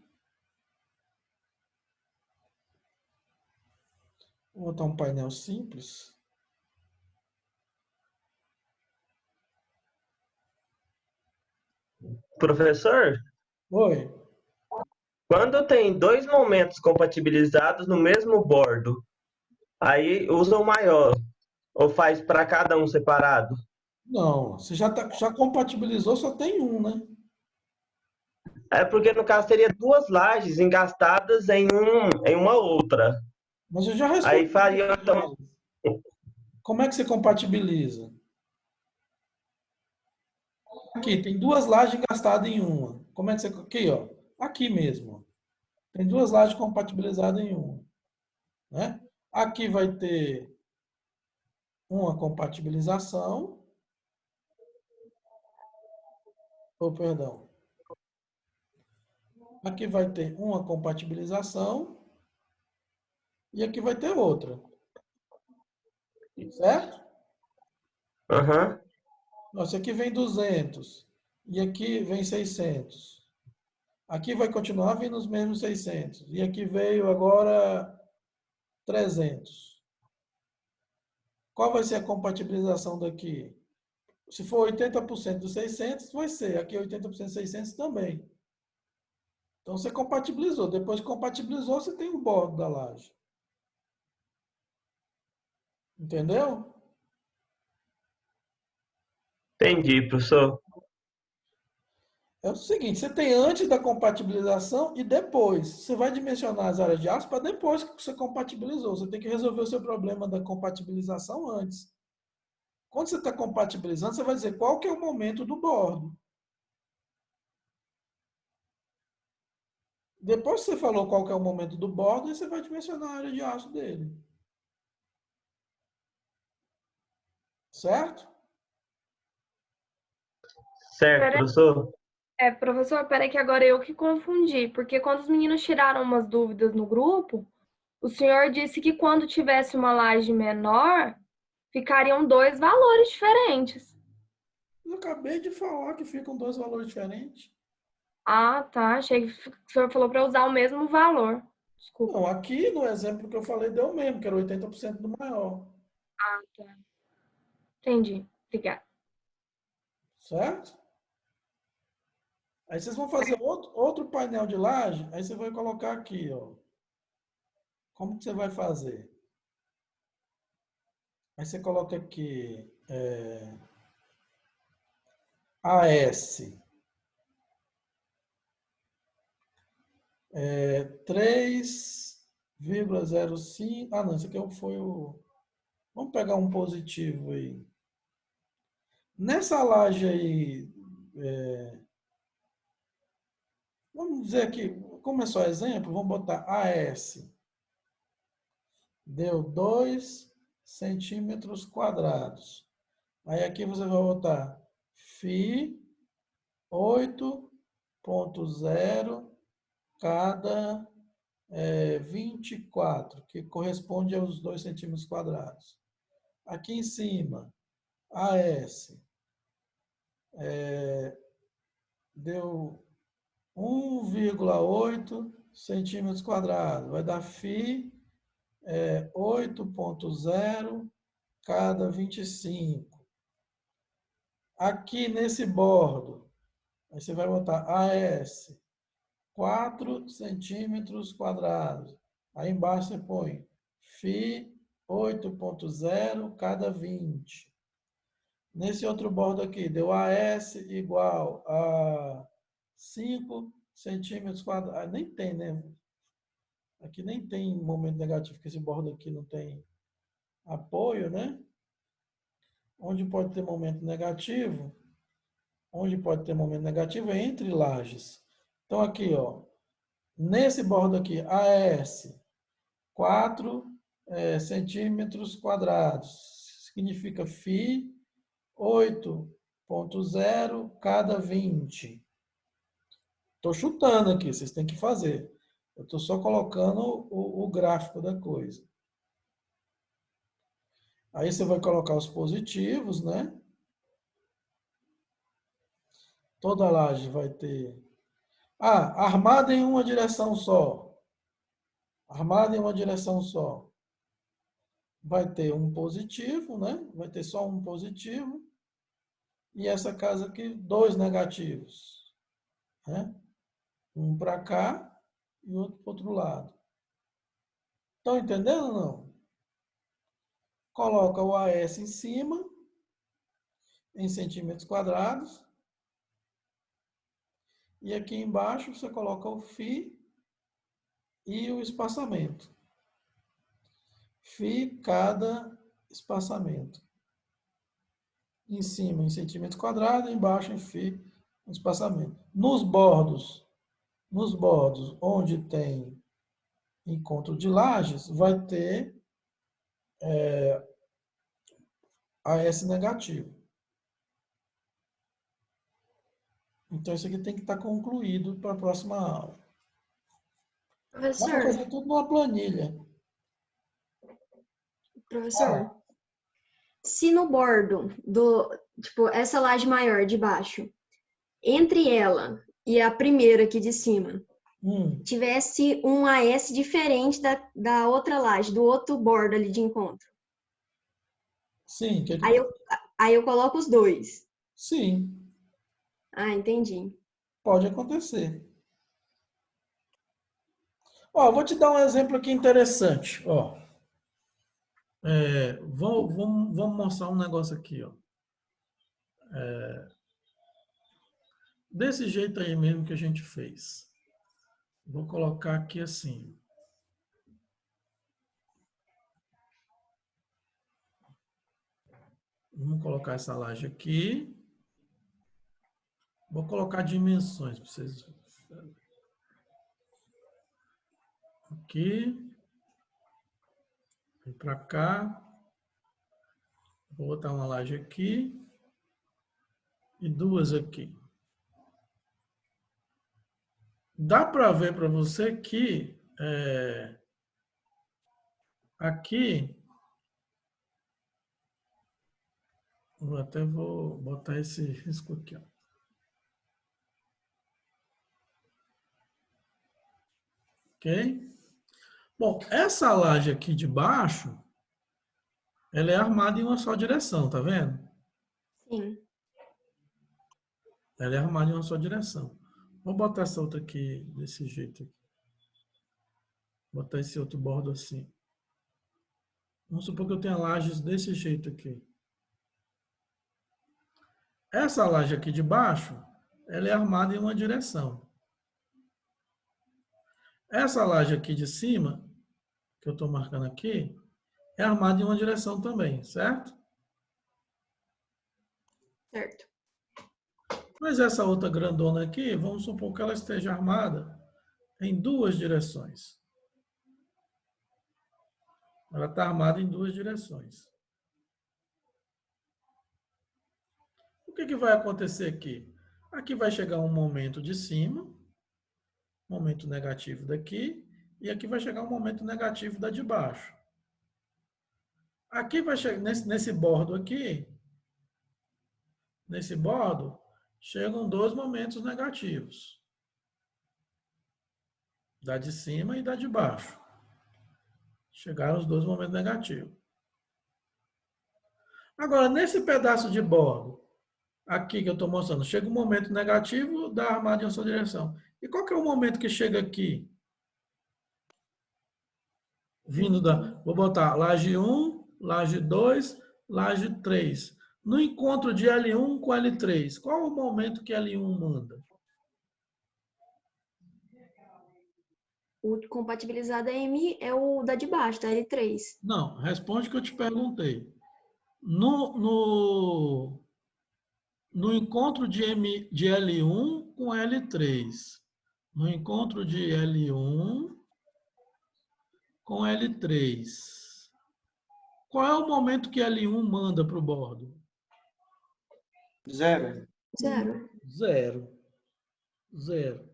Vou botar um painel simples. Professor, Oi. quando tem 2 momentos compatibilizados no mesmo bordo, aí usa o maior, ou faz para cada um separado? Não, você já compatibilizou, só tem um, né? É porque no caso teria 2 lajes engastadas em uma outra. Mas eu já Aí respondi. faria então. Como é que você compatibiliza? Aqui, tem 2 lajes engastadas em uma. Como é que você... Aqui, ó. Aqui mesmo. Ó. Tem 2 lajes compatibilizadas em uma. Né? Aqui vai ter uma compatibilização. Oh, perdão. Aqui vai ter uma compatibilização. E aqui vai ter outra. Certo? Aham. Nossa, aqui vem 200. E aqui vem 600. Aqui vai continuar vindo os mesmos 600. E aqui veio agora 300. Qual vai ser a compatibilização daqui? Se for 80% dos 600, vai ser. Aqui 80% dos 600 também. Então você compatibilizou. Depois que compatibilizou, você tem o bordo da laje. Entendeu? Entendi, professor. É o seguinte, você tem antes da compatibilização e depois. Você vai dimensionar as áreas de aço para depois que você compatibilizou. Você tem que resolver o seu problema da compatibilização antes. Quando você está compatibilizando, você vai dizer qual que é o momento do bordo. Depois que você falou qual que é o momento do bordo, aí você vai dimensionar a área de aço dele. Certo? Certo, Pera- professor? Professor, peraí que agora eu que confundi, porque quando os meninos tiraram umas dúvidas no grupo, o senhor disse que quando tivesse uma laje menor, ficariam dois valores diferentes. Eu acabei de falar que ficam dois valores diferentes. Ah, tá. Achei que o senhor falou para usar o mesmo valor. Desculpa. Não, aqui no exemplo que eu falei deu o mesmo, que era 80% do maior. Ah, tá. Entendi. Obrigada. Certo? Aí vocês vão fazer outro painel de laje, aí você vai colocar aqui, ó. Como que você vai fazer? Aí você coloca aqui AS 3,05. Ah, não, isso aqui foi o. Vamos pegar um positivo aí. Nessa laje aí, vamos dizer aqui, como é só exemplo, vamos botar AS. Deu 2 centímetros quadrados. Aí aqui você vai botar Φ 8,0 cada 24, que corresponde aos 2 centímetros quadrados. Aqui em cima, AS deu 1,8 centímetros quadrados. Vai dar Φ 8,0 cada 25. Aqui nesse bordo, aí você vai botar AS 4 centímetros quadrados. Aí embaixo você põe Φ 8,0 cada 20. Nesse outro bordo aqui, deu AS igual a 5 centímetros quadrados. Ah, nem tem, né? Aqui nem tem momento negativo, porque esse bordo aqui não tem apoio, né? Onde pode ter momento negativo? Onde pode ter momento negativo é entre lajes. Então aqui, ó, nesse bordo aqui, AS 4 centímetros quadrados. Significa Φ 8,0 cada 20. Estou chutando aqui, vocês têm que fazer. Eu estou só colocando o gráfico da coisa. Aí você vai colocar os positivos, né? Toda laje vai ter. Ah, armada em uma direção só. Armada em uma direção só. Vai ter um positivo, né? Vai ter só um positivo. E essa casa aqui, dois negativos. Né? Um para cá e outro para o outro lado. Estão entendendo ou não? Coloca o AS em cima, em centímetros quadrados. E aqui embaixo você coloca o Φ e o espaçamento. Φ cada espaçamento. Em cima em centímetros quadrados, embaixo em Φ o espaçamento. Nos bordos onde tem encontro de lajes, vai ter AS negativo. Então, isso aqui tem que estar concluído para a próxima aula. Dá para Professor, fazer tudo numa planilha. professor, se no bordo do, tipo, essa laje maior de baixo, entre ela e a primeira aqui de cima, tivesse um AS diferente da outra laje, do outro bordo ali de encontro. Sim. Aí eu coloco os dois. Sim, Ah, entendi. pode acontecer. Ó, vou te dar um exemplo aqui interessante. Ó, vamos mostrar um negócio aqui, ó. Desse jeito aí mesmo que a gente fez. Vou colocar aqui assim. Vamos colocar essa laje aqui. Vou colocar dimensões para vocês. Aqui. Vem para cá. Vou botar uma laje aqui. E duas aqui. Dá para ver para você que aqui, eu até vou botar esse risco aqui, ó. Ok? Bom, essa laje aqui de baixo, ela é armada em uma só direção, tá vendo? Sim. Ela é armada em uma só direção. Vou botar essa outra aqui desse jeito aqui. Botar esse outro bordo assim. Vamos supor que eu tenha lajes desse jeito aqui. Essa laje aqui de baixo, ela é armada em uma direção. Essa laje aqui de cima, que eu estou marcando aqui, é armada em uma direção também, certo? Certo. Mas essa outra grandona aqui, vamos supor que ela esteja armada em duas direções. Ela está armada em duas direções. O que vai acontecer aqui? Aqui vai chegar um momento de cima, momento negativo daqui, e aqui vai chegar um momento negativo da de baixo. Aqui vai chegar, nesse bordo aqui, nesse bordo, chegam dois momentos negativos. Da de cima e da de baixo. Chegaram os dois momentos negativos. Agora, nesse pedaço de bordo, aqui que eu estou mostrando, chega um momento negativo da armada em uma só direção. E qual que é o momento que chega aqui? Vindo da... Vou botar laje 1, laje 2, laje 3. No encontro de L1 com L3, qual é o momento que L1 manda? O compatibilizado M é o da de baixo, da L3. Não, responde o que eu te perguntei. No encontro de L1 com L3. No encontro de L1 com L3. Qual é o momento que L1 manda para o bordo? Zero. Zero. Zero. Zero.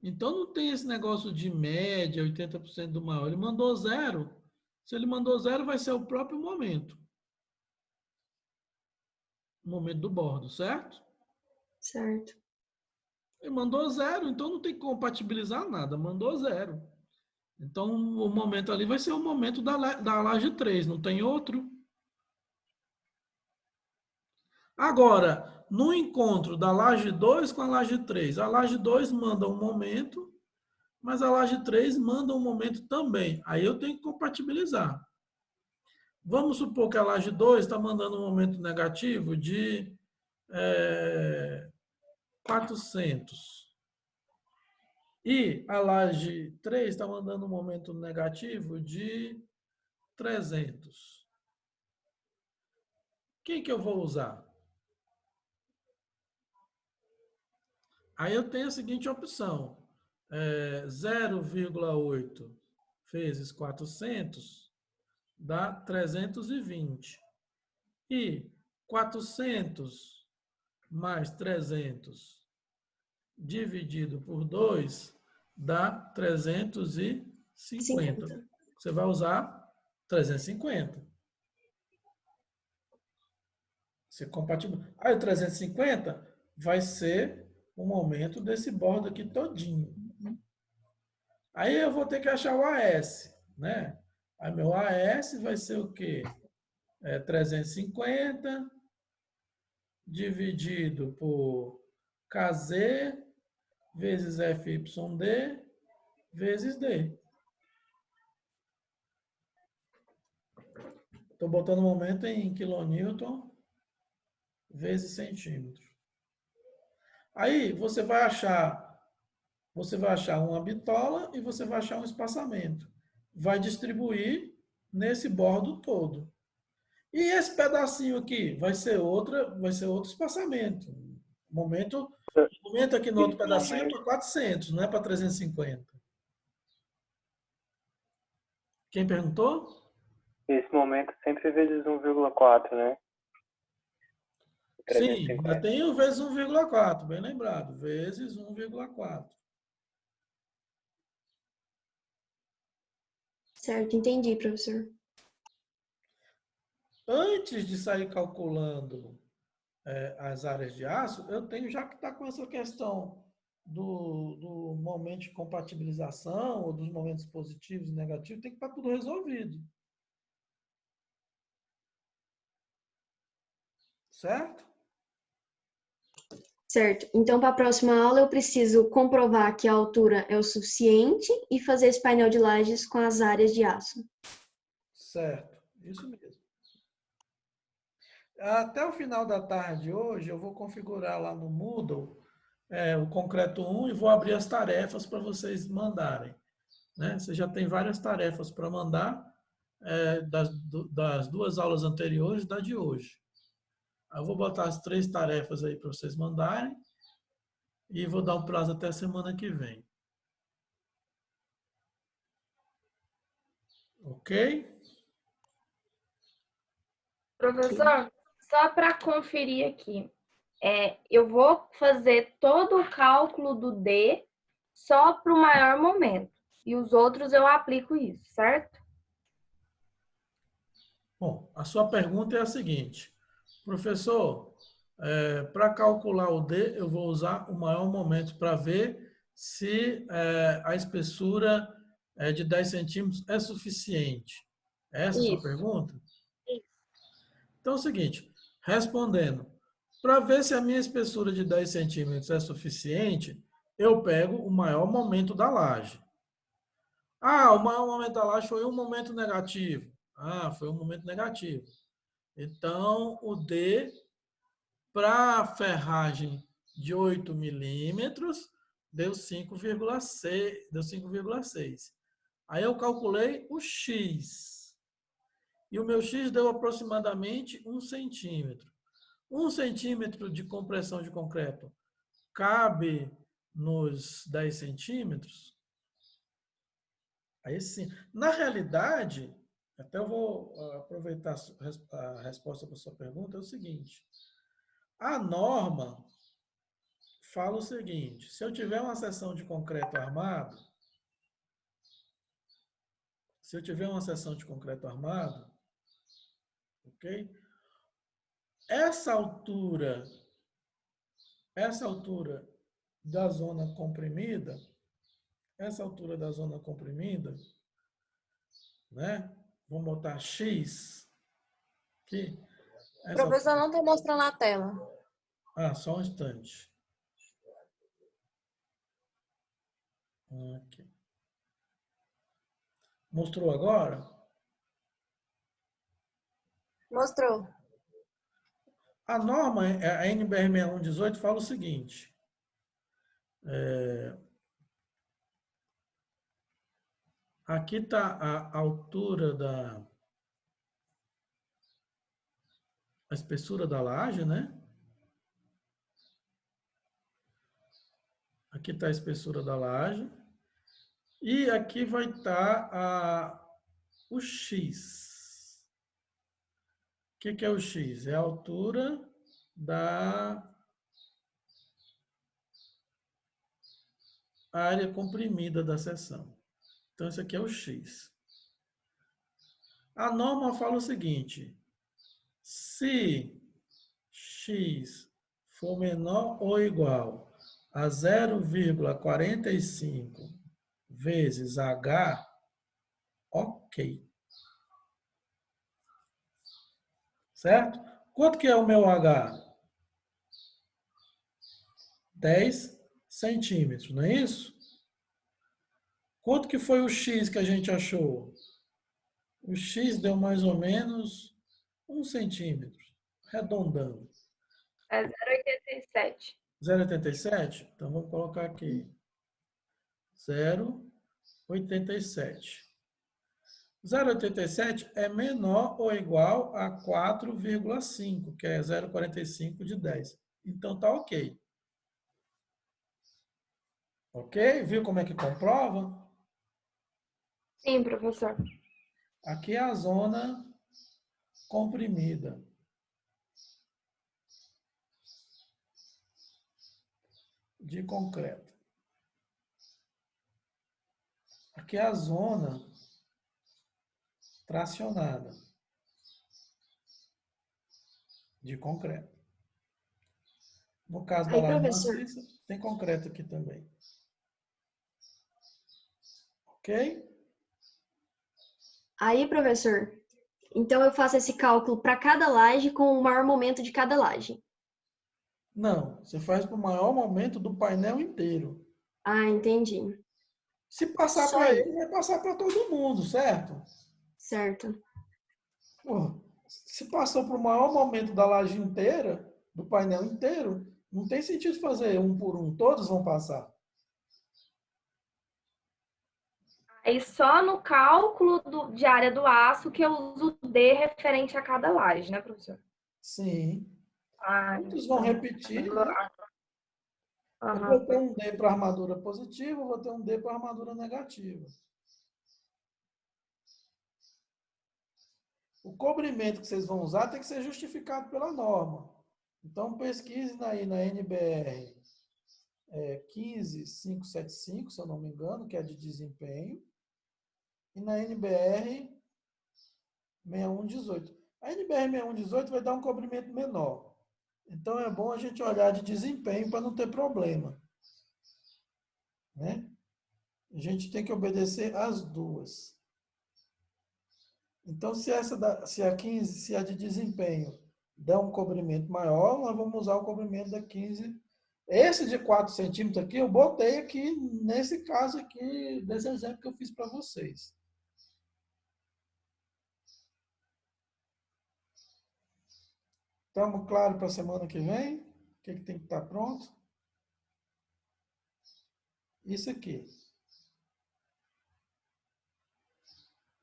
Então não tem esse negócio de média, 80% do maior. Ele mandou zero. Se ele mandou zero, vai ser o próprio momento. O momento do bordo, certo? Certo. Ele mandou zero, então não tem que compatibilizar nada. Mandou zero. Então o momento ali vai ser o momento da laje 3, não tem outro. Agora, no encontro da laje 2 com a laje 3, a laje 2 manda um momento, mas a laje 3 manda um momento também. Aí eu tenho que compatibilizar. Vamos supor que a laje 2 está mandando um momento negativo de 400. E a laje 3 está mandando um momento negativo de 300. Quem que eu vou usar? Aí eu tenho a seguinte opção. 0,8 vezes 400 dá 320. E 400 mais 300 dividido por 2 dá 350. Você vai usar 350. Você compatibiliza. Aí o 350 vai ser o momento desse bordo aqui todinho. Aí eu vou ter que achar o AS, né? Aí meu AS vai ser o quê? 350 dividido por KZ vezes FYD vezes D. Estou botando o momento em quilonewton vezes centímetro. Aí você vai achar uma bitola e você vai achar um espaçamento. Vai distribuir nesse bordo todo. E esse pedacinho aqui vai ser outro espaçamento. O momento aqui no outro pedacinho é para 400, não é para 350. Quem perguntou? Esse momento sempre vezes 1,4, né? Sim, ainda 350. tem o vezes 1,4, bem lembrado. Vezes 1,4. Certo, entendi, professor. Antes de sair calculando as áreas de aço, eu tenho já que estar com essa questão do momento de compatibilização, ou dos momentos positivos e negativos, tem que estar tudo resolvido. Certo? Certo. Então, para a próxima aula, eu preciso comprovar que a altura é o suficiente e fazer esse painel de lajes com as áreas de aço. Certo, isso mesmo. Até o final da tarde hoje, eu vou configurar lá no Moodle o Concreto 1 e vou abrir as tarefas para vocês mandarem. Né? Você já tem várias tarefas para mandar das duas aulas anteriores e da de hoje. Eu vou botar as 3 tarefas aí para vocês mandarem e vou dar um prazo até a semana que vem. Ok? Professor, só para conferir aqui, eu vou fazer todo o cálculo do D só para o maior momento. E os outros eu aplico isso, certo? Bom, a sua pergunta é a seguinte. Professor, para calcular o D, eu vou usar o maior momento para ver se a espessura de 10 centímetros é suficiente. Essa é a sua Isso. pergunta? Então é o seguinte, respondendo, para ver se a minha espessura de 10 centímetros é suficiente, eu pego o maior momento da laje. Ah, o maior momento da laje foi um momento negativo. Ah, foi um momento negativo. Então, o D para ferragem de 8 milímetros deu 5,6. Deu 5,6. Aí eu calculei o X. E o meu X deu aproximadamente 1 centímetro. 1 centímetro de compressão de concreto cabe nos 10 centímetros? Aí sim. Na realidade, até eu vou aproveitar a resposta para a sua pergunta, é o seguinte. A norma fala o seguinte, se eu tiver uma seção de concreto armado, ok? Essa altura da zona comprimida, né? Vamos botar X aqui. Professor, não está mostrando na tela. Só um instante. Aqui. Mostrou agora? Mostrou. A norma, a NBR 6118, fala o seguinte. Aqui está a altura a espessura da laje, né? Aqui está a espessura da laje. E aqui vai estar o X. O que é o X? É a altura da área comprimida da seção. Então, esse aqui é o X. A norma fala o seguinte, se X for menor ou igual a 0,45 vezes H, ok. Certo? Quanto que é o meu H? 10 centímetros, não é isso? Quanto que foi o X que a gente achou? O X deu mais ou menos 1 centímetro, arredondando. É 0,87. 0,87? Então, vamos colocar aqui. 0,87. 0,87 é menor ou igual a 4,5, que é 0,45 de 10. Então, tá ok. Ok? Viu como é que comprova? Sim, professor. Aqui é a zona comprimida. De concreto. Aqui é a zona tracionada de concreto. No caso da Aí, laje professor. maciça, tem concreto aqui também. Ok? Aí, professor, então eu faço esse cálculo para cada laje com o maior momento de cada laje. Não, você faz para o maior momento do painel inteiro. Ah, entendi. Se passar Só para aí. ele, vai passar para todo mundo, certo? Certo. Pô, se passou para o maior momento da laje inteira, do painel inteiro, não tem sentido fazer um por um, todos vão passar. Aí só no cálculo de área do aço que eu uso o D referente a cada laje, né, professor? Sim. Ah, Muitos vão repetir, né? Eu aham. vou ter um D para armadura positiva, eu vou ter um D para armadura negativa. O cobrimento que vocês vão usar tem que ser justificado pela norma. Então, pesquisem aí na NBR 15575, se eu não me engano, que é de desempenho, e na NBR 6118. A NBR 6118 vai dar um cobrimento menor. Então, é bom a gente olhar de desempenho para não ter problema. Né? A gente tem que obedecer as duas. Então, se a de desempenho der um cobrimento maior, nós vamos usar o cobrimento da 15. Esse de 4 centímetros aqui, eu botei aqui, nesse caso aqui, desse exemplo que eu fiz para vocês. Estamos claros para a semana que vem? O que tem que estar pronto? Isso aqui.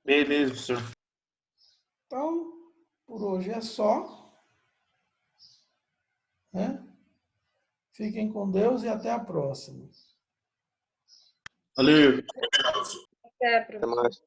Beleza, professor. Então, por hoje é só. Né? Fiquem com Deus e até a próxima. Valeu. Até, Até professor. mais.